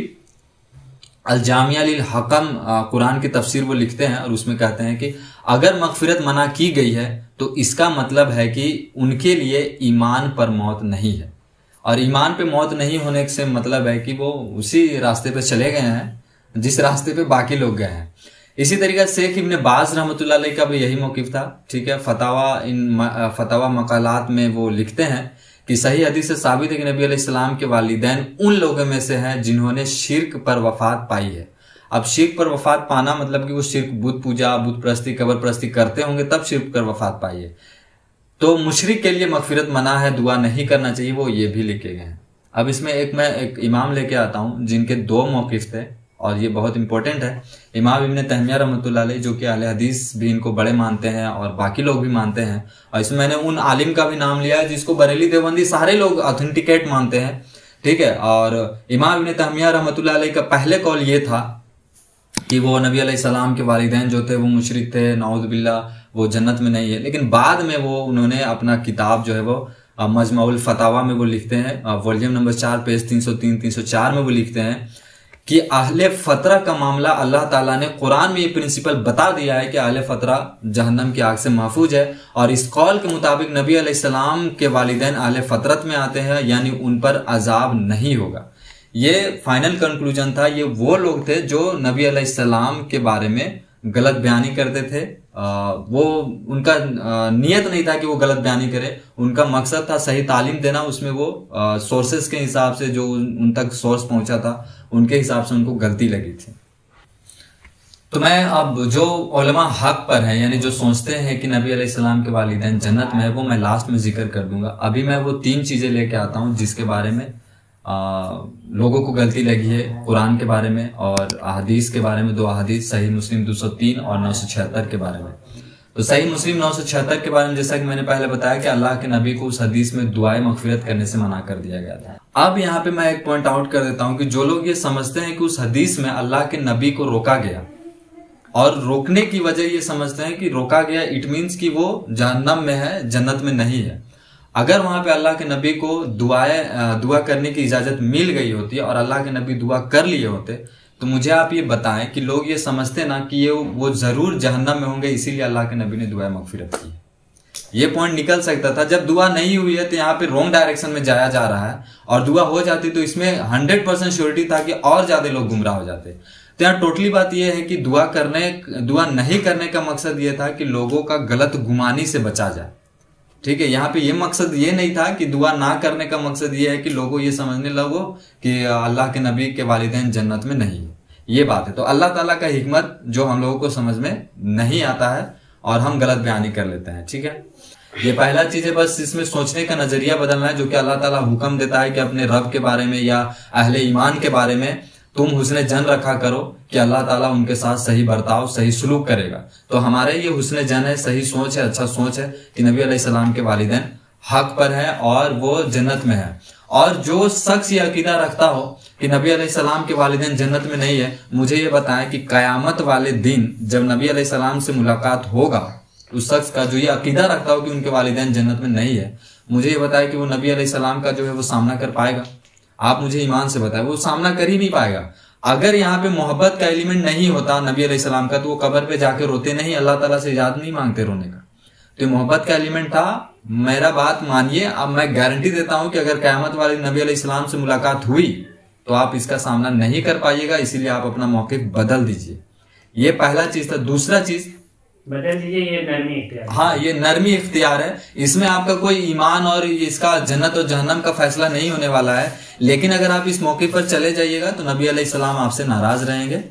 अल जामिया लिल हकम कुरान की तफसीर वो लिखते हैं और उसमें कहते हैं कि अगर मगफिरत मना की गई है तो इसका मतलब है कि उनके लिए ईमान पर मौत नहीं है, और ईमान पे मौत नहीं होने से मतलब है कि वो उसी रास्ते पे चले गए हैं जिस रास्ते पे बाकी लोग गए हैं। इसी तरीके से शेख इब्ने बाज रहमतुल्लाह अलैह का भी यही मौक़िफ़ था, ठीक है। फतवा मकालात में वो लिखते हैं कि सही हदीस से साबित है कि नबी अलैहिस्सलाम के वालिदैन उन लोगों में से हैं जिन्होंने शिर्क पर वफात पाई है। अब शिर्क पर वफात पाना मतलब कि वो शिर्क, बुत पूजा, बुत परस्ती, कबर परस्ती करते होंगे तब शिर्क पर वफात पाई है। तो मुशरिक के लिए मगफिरत मना है, दुआ नहीं करना चाहिए, वो ये भी लिखे गए हैं। अब इसमें मैं एक इमाम लेके आता हूँ जिनके दो मौक़िफ़ थे और ये बहुत इंपॉर्टेंट है। इमाम इब्ने तैमिया रहमतुल्लाह अलैह, जो कि अहले हदीस भी इनको बड़े मानते हैं और बाकी लोग भी मानते हैं, और इसमें मैंने उन आलिम का भी नाम लिया है जिसको बरेली देवबंदी सारे लोग ऑथेंटिकेट मानते हैं, ठीक है। और इमाम इब्ने तैमिया रहमतुल्लाह अलैह का पहले कौल ये था कि वो नबी अलैहिस्सलाम के वालिदैन जो थे वो मुशरिक थे, नाउज़ बिल्लाह, वो जन्नत में नहीं है। लेकिन बाद में वो उन्होंने अपना किताब जो है वो मजमाउल फतावा में वो लिखते हैं, वॉल्यूम नंबर 4 पेज 303-304 में वो लिखते हैं कि अहले फतरा का मामला अल्लाह ताला ने कुरान में ये प्रिंसिपल बता दिया है कि अहले फतरा जहन्नम की आग से महफूज है, और इस कौल के मुताबिक नबी अलैहिस्सलाम के वालिदैन अहले फतरत में आते हैं, यानी उन पर अजाब नहीं होगा। ये फाइनल कंक्लूजन था। ये वो लोग थे जो नबी अलैहिस्सलाम के बारे में गलत बयानी करते थे। वो उनका नियत नहीं था कि वो गलत बयानी करे, उनका मकसद था सही तालीम देना। उसमें वो सोर्सेस के हिसाब से जो उन तक सोर्स पहुंचा था उनके हिसाब से उनको गलती लगी थी। तो मैं अब जो उलमा हक पर है, यानी जो सोचते हैं कि नबी अलैहिस्सलाम के वालिदैन जन्नत में है, वो मैं लास्ट में जिक्र कर दूंगा। अभी मैं वो 3 चीजें लेके आता हूं जिसके बारे में लोगों को गलती लगी है कुरान के बारे में, और अहदीस के बारे में 2 अहदीस, सही मुस्लिम 203 और 976 के बारे में। तो सही मुस्लिम 976 के बारे में जैसा कि मैंने पहले बताया कि अल्लाह के नबी को उस हदीस में दुआए मगफिरत करने से मना कर दिया गया था। अब यहाँ पे मैं एक पॉइंट आउट कर देता हूं कि जो लोग ये समझते हैं कि उस हदीस में अल्लाह के नबी को रोका गया, और रोकने की वजह ये समझते हैं कि रोका गया इट मीन्स कि वो जहन्नम में है, जन्नत में नहीं है। अगर वहां पे अल्लाह के नबी को दुआ करने की इजाजत मिल गई होती है और अल्लाह के नबी दुआ कर लिए होते, तो मुझे आप ये बताएं कि लोग ये समझते ना कि ये वो जरूर जहन्नम में होंगे, इसीलिए अल्लाह के नबी ने दुआ मगफिरत की। ये पॉइंट निकल सकता था। जब दुआ नहीं हुई है तो यहाँ पे रॉन्ग डायरेक्शन में जाया जा रहा है, और दुआ हो जाती तो इसमें 100% श्योरिटी था कि और ज्यादा लोग गुमराह हो जाते। तो यहाँ टोटली बात यह है कि दुआ नहीं करने का मकसद ये था कि लोगों का गलत गुमानी से बचा जाए। ठीक है, यहाँ पे ये मकसद ये नहीं था कि दुआ ना करने का मकसद ये है कि लोगों ये समझने लगो कि अल्लाह के नबी के वालिदैन जन्नत में नहीं है। ये बात है। तो अल्लाह ताला का हिकमत जो हम लोगों को समझ में नहीं आता है और हम गलत बयानी कर लेते हैं। ठीक है, ये पहला चीज है। बस इसमें सोचने का नजरिया बदलना है, जो कि अल्लाह ताला हुक्म देता है कि अपने रब के बारे में या अहले ईमान के बारे में तुम हुस्न जन रखा करो कि अल्लाह ताला उनके साथ सही बर्ताव, सही सलूक करेगा। तो हमारे ये हुस्न जन है, सही सोच है, अच्छा सोच है कि नबी अलैहिस्सलाम के वालिदैन हक पर है और वो जन्नत में है। और जो शख्स ये अकीदा रखता हो कि नबी अलैहिस्सलाम के वालिदैन जन्नत में नहीं है, मुझे ये बताएं कि कयामत वाले दिन जब नबी अलैहिस्सलाम से मुलाकात होगा, उस शख्स का जो ये अकीदा रखता हो कि उनके वालिदैन जन्नत में नहीं है, मुझे ये बताएं कि वो नबी अलैहिस्सलाम का जो है वो सामना कर पाएगा? आप मुझे ईमान से बताएं, वो सामना कर ही नहीं पाएगा। अगर यहाँ पे मोहब्बत का एलिमेंट नहीं होता नबी अलैहिस्सलाम का, तो वो कब्र पे जाके रोते नहीं, अल्लाह ताला से इजाजत नहीं मांगते रोने का। तो मोहब्बत का एलिमेंट था। मेरा बात मानिए, अब मैं गारंटी देता हूं कि अगर क़यामत वाले नबी अलैहिस्सलाम से मुलाकात हुई तो आप इसका सामना नहीं कर पाइएगा, इसीलिए आप अपना मौक़िफ़ बदल दीजिए। ये पहला चीज था। दूसरा चीज बदल दीजिए, ये नरमी इख्तियार। हाँ, ये नरमी इख्तियार है। इसमें आपका कोई ईमान और इसका जन्नत और जहन्नम का फैसला नहीं होने वाला है। लेकिन अगर आप इस मौके पर चले जाइएगा तो नबी अलैहिस्सलाम आपसे नाराज रहेंगे।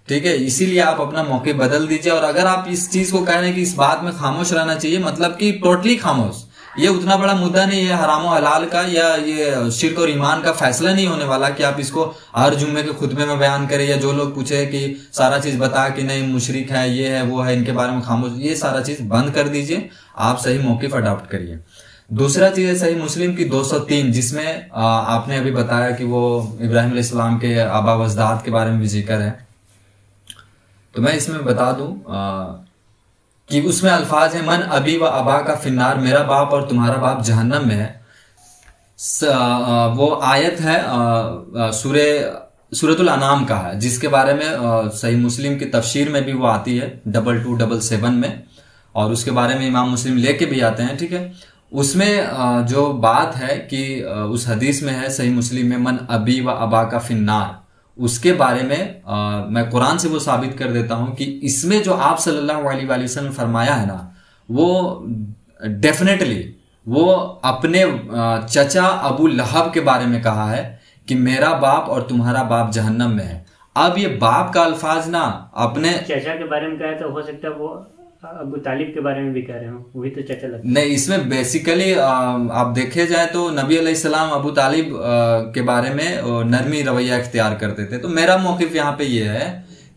ठीक है, इसीलिए आप अपना मौके बदल दीजिए। और अगर आप इस चीज को कह रहे हैं कि इस बात में खामोश रहना चाहिए, मतलब कि टोटली खामोश, ये उतना बड़ा मुद्दा नहीं है हराम और हलाल का या ये शिर्क और ईमान का फैसला नहीं होने वाला कि आप इसको हर जुम्मे के खुतबे में बयान करें, या जो लोग पूछे कि सारा चीज बता कि नहीं मुशरिक है, ये है, वो है, इनके बारे में खामोश, ये सारा चीज बंद कर दीजिए। आप सही मौक़िफ़ अडॉप्ट करिए। दूसरा चीज है सही मुस्लिम की 203, जिसमें आपने अभी बताया कि वो इब्राहिम अलैहिस्सलाम के आबा वजदाद के बारे में भी जिक्र है। तो मैं इसमें बता दूं कि उसमें अल्फाज है, मन अबी व अबा का फिन्नार, मेरा बाप और तुम्हारा बाप जहन्नम में है। वो आयत है सूरतुल अनाम का है, जिसके बारे में सही मुस्लिम की तफसीर में भी वो आती है 2277 में, और उसके बारे में इमाम मुस्लिम लेके भी आते हैं। ठीक है, उसमें जो बात है कि उस हदीस में है सही मुस्लिम में, मन अबी व अबा का फिन्नार, उसके बारे में मैं कुरान से वो साबित कर देता हूं कि इसमें जो आप सल्लल्लाहु अलैहि वसल्लम फरमाया है ना, वो डेफिनेटली वो अपने चचा अबू लहब के बारे में कहा है कि मेरा बाप और तुम्हारा बाप जहन्नम में है। अब ये बाप का अल्फाज ना अपने चचा के बारे में कहा है, तो हो सकता है वो अबू तालिब के बारे में भी कह रहे हो, वही तो चचा लगता है। नहीं, इसमें बेसिकली आप देखे जाए तो नबी अलैहिस्सलाम अबू तालिब के बारे में नरमी रवैया इख्तियार करते थे। तो मेरा मौक़िफ़ यहाँ पे ये है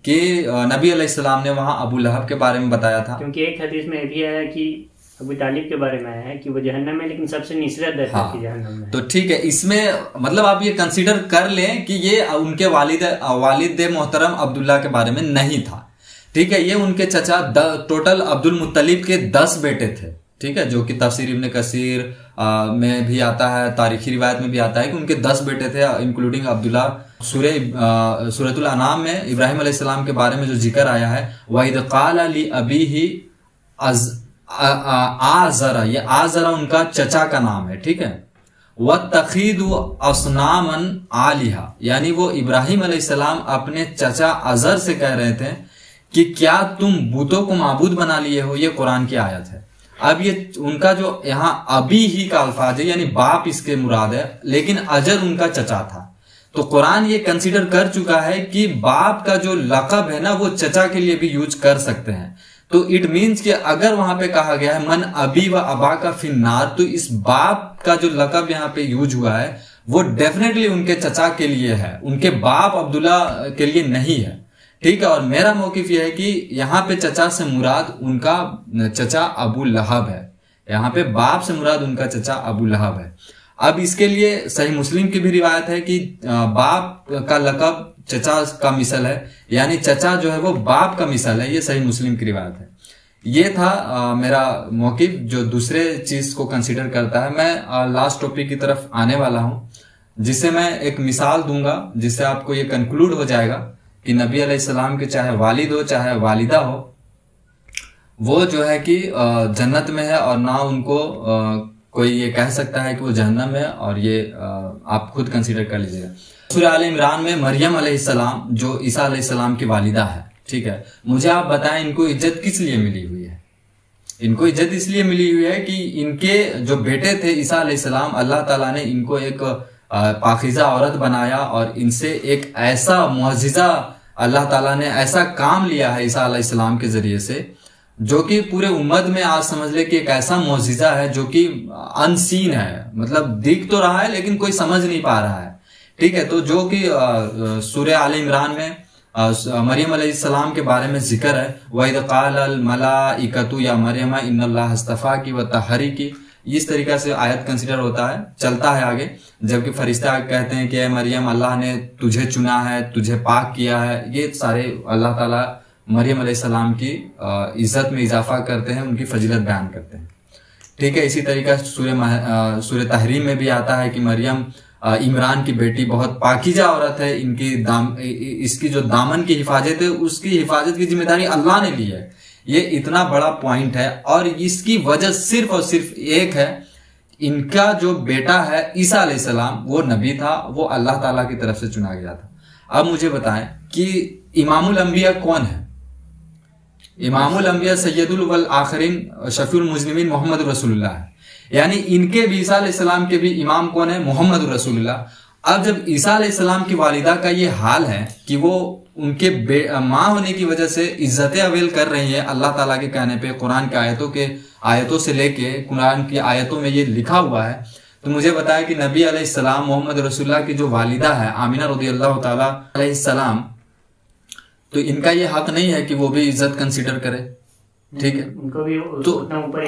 कि नबी अलैहिस्सलाम ने वहां अबू लहब के बारे में बताया था, क्योंकि एक हदीस में भी आया कि अबू तालिब के बारे में आया है कि वो जहन्नम में, लेकिन सबसे निचला दर्जा की जहन्नम में। तो ठीक है, इसमें मतलब आप ये कंसीडर कर लें कि ये उनके वालिद मोहतरम अब्दुल्ला के बारे में नहीं था। ठीक है, ये उनके चचा टोटल अब्दुल मुत्तलिब के 10 बेटे थे। ठीक है, जो कि तफसीर इब्न कसीर, में भी आता है, तारीखी रिवायत में भी आता है कि उनके 10 बेटे थे, इंक्लूडिंग अब्दुल्ला। सूरतुल अनाम में इब्राहिम अलैहिस्सलाम के बारे में जो जिक्र आया है, वहीद क़ाल ली अबीही आज़रा, ये आज़रा उनका चचा का नाम है, ठीक है। वत्तखीदु अस्नामन आलिहा, यानी वो इब्राहिम अलैहिस्सलाम अपने चचा अजर से कह रहे थे कि क्या तुम बुतों को माबूद बना लिए हो। ये कुरान की आयत है। अब ये उनका जो यहाँ अभी ही का अल्फाज है, यानी बाप इसके मुराद है, लेकिन अजर उनका चचा था। तो कुरान ये कंसीडर कर चुका है कि बाप का जो लक़ब है ना, वो चचा के लिए भी यूज कर सकते हैं। तो इट मीन्स कि अगर वहां पे कहा गया है मन अबी व अबा का फिन्नार, तो इस बाप का जो लक़ब यहाँ पे यूज हुआ है वो डेफिनेटली उनके चचा के लिए है, उनके बाप अब्दुल्ला के लिए नहीं है, ठीक है। और मेरा मौकिफ यह है कि यहाँ पे चचा से मुराद उनका चचा अबू लहब है, यहाँ पे बाप से मुराद उनका चचा अबू लहब है। अब इसके लिए सही मुस्लिम की भी रिवायत है कि बाप का लक़ब चचा का मिसल है, यानी चचा जो है वो बाप का मिसल है। ये सही मुस्लिम की रिवायत है। ये था मेरा मौकिफ जो दूसरे चीज को कंसीडर करता है। मैं लास्ट टॉपिक की तरफ आने वाला हूं, जिससे मैं एक मिसाल दूंगा, जिससे आपको ये कंक्लूड हो जाएगा कि नबी अलैहिस्सलाम के चाहे वालिद हो चाहे वालिदा हो, वो जो है कि जन्नत में है, और ना उनको कोई ये कह सकता है कि वो जहन्नम है। और ये आप खुद कंसीडर कर लीजिएगा। सूरह आल इमरान में मरियम अलैहिस्सलाम जो ईसा अलैहिस्सलाम की वालिदा है, ठीक है, मुझे आप बताएं इनको इज्जत किस लिए मिली हुई है। इनको इज्जत इसलिए मिली हुई है कि इनके जो बेटे थे ईसा अलैहिस्सलाम, अल्लाह ताला ने इनको एक पाकीज़ा औरत बनाया और इनसे एक ऐसा मुअज्जिज़ा अल्लाह ताला ने ऐसा काम लिया है ईसा अलैहिस्सलाम के जरिए से, जो कि पूरे उम्मत में आज समझ ले कि एक ऐसा मुअज्जिज़ा है जो कि अनसीन है, मतलब दिख तो रहा है लेकिन कोई समझ नहीं पा रहा है, ठीक है। तो जो कि सूरह आल इमरान में मरियम अलैहिस्सलाम के बारे में जिक्र है, वइद क़ालल मलाइकतु या मरियम इन्नल्लाह अस्तफ़ाकी व तहरीकी, इस तरीका से आयत कंसीडर होता है, चलता है आगे। जबकि फरिश्ता कहते हैं कि मरियम अल्लाह ने तुझे चुना है, तुझे पाक किया है। ये सारे अल्लाह ताला मरियम अलैहिस्सलाम की इज्जत में इजाफा करते हैं, उनकी फजीलत बयान करते हैं, ठीक है। इसी तरीका सूरह तहरीम में भी आता है कि मरियम इमरान की बेटी बहुत पाकीज़ा औरत है, इसकी जो दामन की हिफाजत है उसकी हिफाजत की जिम्मेदारी अल्लाह ने ली है। ये इतना बड़ा पॉइंट है, और इसकी वजह सिर्फ और सिर्फ एक है, इनका जो बेटा है ईसा अलैहिस्सलाम वो नबी था, वो अल्लाह ताला की तरफ से चुना गया था। अब मुझे बताएं कि इमामुल अंबिया कौन है। इमामुल अंबिया सैयदुल वल आखिरीन शफीउल मुज़निमीन मोहम्मद रसूलुल्लाह है, यानी इनके भी ईसा अलैहिस्सलाम के भी इमाम कौन है, मोहम्मद रसूलुल्लाह। अब जब ईसा अलैहिस्सलाम की वालिदा का ये हाल है कि वो उनके माँ होने की वजह से इज्जतें अवेल कर रही है अल्लाह ताला के कहने पे, कुरान के आयतों से लेके कुरान की आयतों में ये लिखा हुआ है, तो मुझे बताया कि नबी अलैहिस्सलाम मोहम्मद रसूलुल्लाह की जो वालिदा है आमिना रज़ियल्लाहु ताला अलैहिस्सलाम, तो इनका ये हक नहीं है कि वो भी इज्जत कंसीडर करे, ठीक है। उनको भी तो ऊपर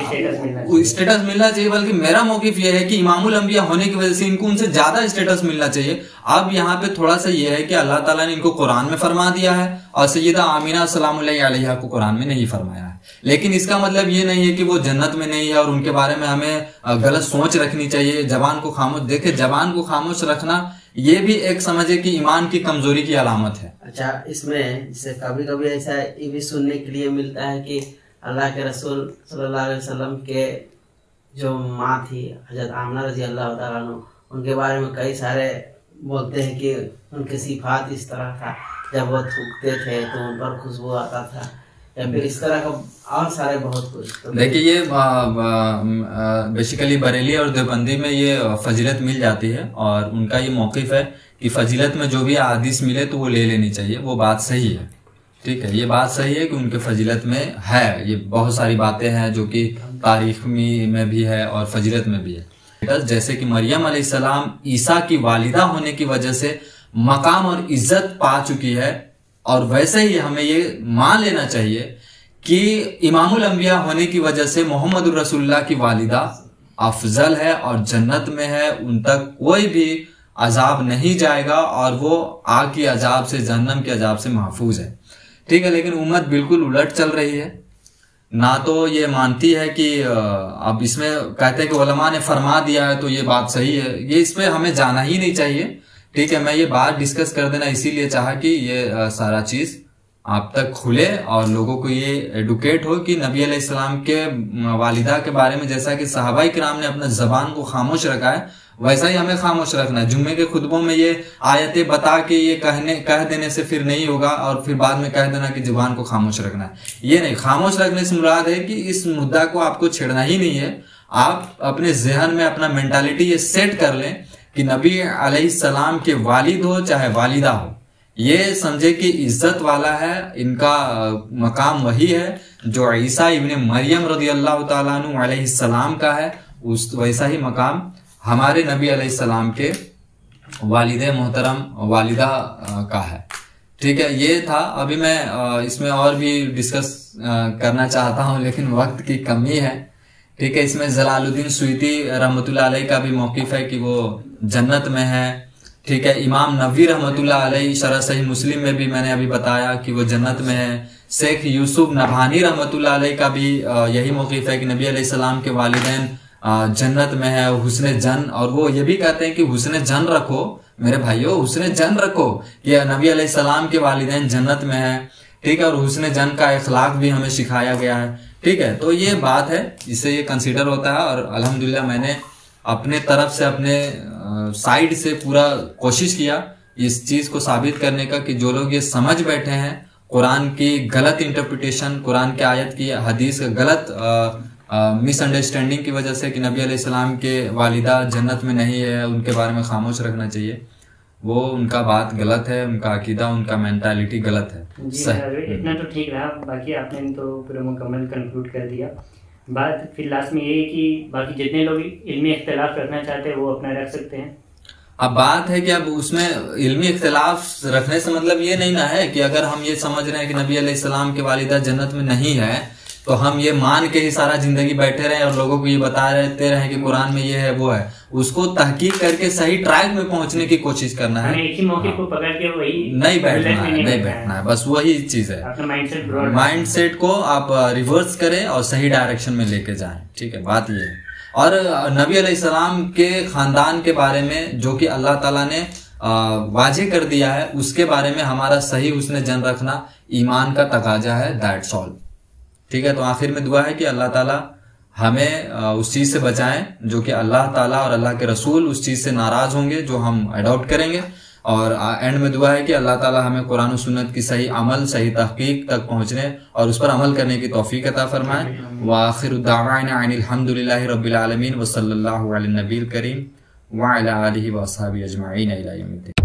स्टेटस मिलना चाहिए, बल्कि मेरा मौकिफ यह है कि इमामुल अंबिया होने की वजह से इनको उनसे ज्यादा स्टेटस मिलना चाहिए। अब यहाँ पे थोड़ा सा यह है कि अल्लाह ताला ने इनको कुरान में फरमा दिया है और सैयदा आमिना सलामुल्लाहि अलैहा को कुरान में नहीं फरमाया है, लेकिन इसका मतलब ये नहीं है कि वो जन्नत में नहीं है और उनके बारे में हमें गलत सोच रखनी चाहिए। जबान को खामोश, देखे जबान को खामोश रखना ये भी एक समझे कि ईमान की कमजोरी की अलामत है। अच्छा, इसमें जैसे कभी कभी ऐसा ये भी सुनने के लिए मिलता है कि अल्लाह के रसूल सल्लल्लाहु अलैहि वसल्लम के जो माँ थी हजरत आमना रजी अल्लाह ताला अन्हा, उनके बारे में कई सारे बोलते हैं कि उनके सिफात इस तरह था, जब वो थूकते थे तो उन पर खुशबू आता था, या फिर इस तरह का और सारे बहुत कुछ। तो देखिए ये बेसिकली बरेली और देवबंदी में ये फजीलत मिल जाती है, और उनका ये मौकिफ है कि फजीलत में जो भी हदीस मिले तो वो ले लेनी चाहिए, वो बात सही है, ठीक है। ये बात सही है कि उनके फजीलत में है, ये बहुत सारी बातें हैं जो कि तारीख में भी है और फजीलत में भी है। जैसे कि मरियम अलैहिस्सलाम ईसा की वालिदा होने की वजह से मकाम और इज्जत पा चुकी है, और वैसे ही हमें ये मान लेना चाहिए कि इमामुल अंबिया होने की वजह से मोहम्मद रसूलुल्लाह की वालिदा अफजल है और जन्नत में है, उन तक कोई भी अजाब नहीं जाएगा और वो आग की अजाब से, जहन्नम के अजाब से महफूज है, ठीक है। लेकिन उम्मत बिल्कुल उलट चल रही है, ना तो ये मानती है कि अब इसमें कहते हैं कि उलमा ने फरमा दिया है तो ये बात सही है, ये इसमें हमें जाना ही नहीं चाहिए। ठीक है, मैं ये बात डिस्कस कर देना इसीलिए चाहा कि ये सारा चीज आप तक खुले और लोगों को ये एडुकेट हो कि नबी अलैहिस्सलाम के वालिदा के बारे में जैसा कि सहाबाई किराम ने अपना जबान को खामोश रखा है, वैसा ही हमें खामोश रखना है। जुम्मे के खुतबों में ये आयतें बता के ये कह देने से फिर नहीं होगा और फिर बाद में कह देना कि जुबान को खामोश रखना है, ये नहीं। खामोश रखने से मुराद है कि इस मुद्दा को आपको छेड़ना ही नहीं है। आप अपने जहन में अपना मेंटालिटी ये सेट कर लें कि नबी अलैहिस्सलाम के वालिद हो चाहे वालिदा हो, ये समझे कि इज्जत वाला है, इनका मकाम वही है जो ईसा इब्ने मरियम रदियल्लाहु ताला अन्हु अलैहिस्सलाम का है, उस वैसा ही मकाम हमारे नबी अलैहिस्सलाम के वालिदे मोहतरम वालिदा का है। ठीक है, ये था। अभी मैं इसमें और भी डिस्कस करना चाहता हूं लेकिन वक्त की कमी है। ठीक है, इसमें जलालुद्दीन सुयती रहमतुल्लाह अलैह का भी मौकिफ है कि वो जन्नत में है। ठीक है, इमाम नबवी रहमतुल्लाह अलैह शरह सही मुस्लिम में भी मैंने अभी बताया कि वो जन्नत में है। शेख यूसुफ नभानी रहमतुल्लाह अलैह का भी यही मौकिफ है कि नबी अलैहिस्सलाम के वालिदैन जन्नत में है, हुस्न जन। और वो ये भी कहते हैं कि हुस्न जन रखो मेरे भाइयों, हुस्न जन रखो कि नबी अलैहिस्सलाम के वालिदैन जन्नत में है। ठीक है, और हुस्न जन का इखलाक भी हमें सिखाया गया है। ठीक है, तो ये बात है, इससे ये कंसीडर होता है। और अल्हम्दुलिल्लाह मैंने अपने तरफ से अपने साइड से पूरा कोशिश किया इस चीज को साबित करने का कि जो लोग ये समझ बैठे हैं कुरान की गलत इंटरप्रिटेशन, कुरान के आयत की हदीस का गलत मिसअंडरस्टैंडिंग की वजह से कि नबी अलैहिस्सलाम के वालिदा जन्नत में नहीं है, उनके बारे में खामोश रखना चाहिए, वो उनका बात गलत है, उनका अकीदा, उनका मेंटालिटी गलत है। जी इतना तो ठीक रहा, बाकी आपने तो पूरा मुकम्मल कंक्लूड कर दिया। बात फिर लास्ट में ये है कि बाकी जितने लोग इल्मी इख्तिलाफ रखना चाहते हैं वो अपना रख सकते हैं। अब बात है कि अब उसमें इल्मी इख्तिलाफ रखने से मतलब ये नहीं ना है कि अगर हम ये समझ रहे हैं कि नबी अलैहिस्सलाम के वालिदा जन्नत में नहीं है तो हम ये मान के ही सारा जिंदगी बैठे रहे और लोगों को ये बता रहते रहे कि कुरान में ये है वो है। उसको तहकीक करके सही ट्रैक में पहुंचने की कोशिश करना है, एक ही मौके को पकड़ के वही नहीं बैठना है, बस वही चीज है। माइंडसेट को आप रिवर्स करें और सही डायरेक्शन में लेके जाएं। ठीक है, बात ये है। और नबी अलैहिस्सलाम के खानदान के बारे में जो कि अल्लाह ताला ने वाजे कर दिया है, उसके बारे में हमारा सही हुस्न जन रखना ईमान का तकाजा है। That's all. ठीक है, तो आखिर में दुआ है कि अल्लाह ताला हमें उस चीज से बचाएं जो कि अल्लाह ताला और अल्लाह के रसूल उस चीज से नाराज होंगे जो हम अडॉप्ट करेंगे। और एंड में दुआ है कि अल्लाह ताला हमें कुरान और सुन्नत की सही अमल, सही तहकीक तक पहुंचने और उस पर अमल करने की तौफीक अता फरमाए। व आखिरु दावाना अनिल हम्दुलिल्लाहि रब्बिल आलमीन व सल्लल्लाहु अलैहि नबील करीम व अला आलिहि व अस्हाबिहि अजमाइन इला यौमिद्दीन।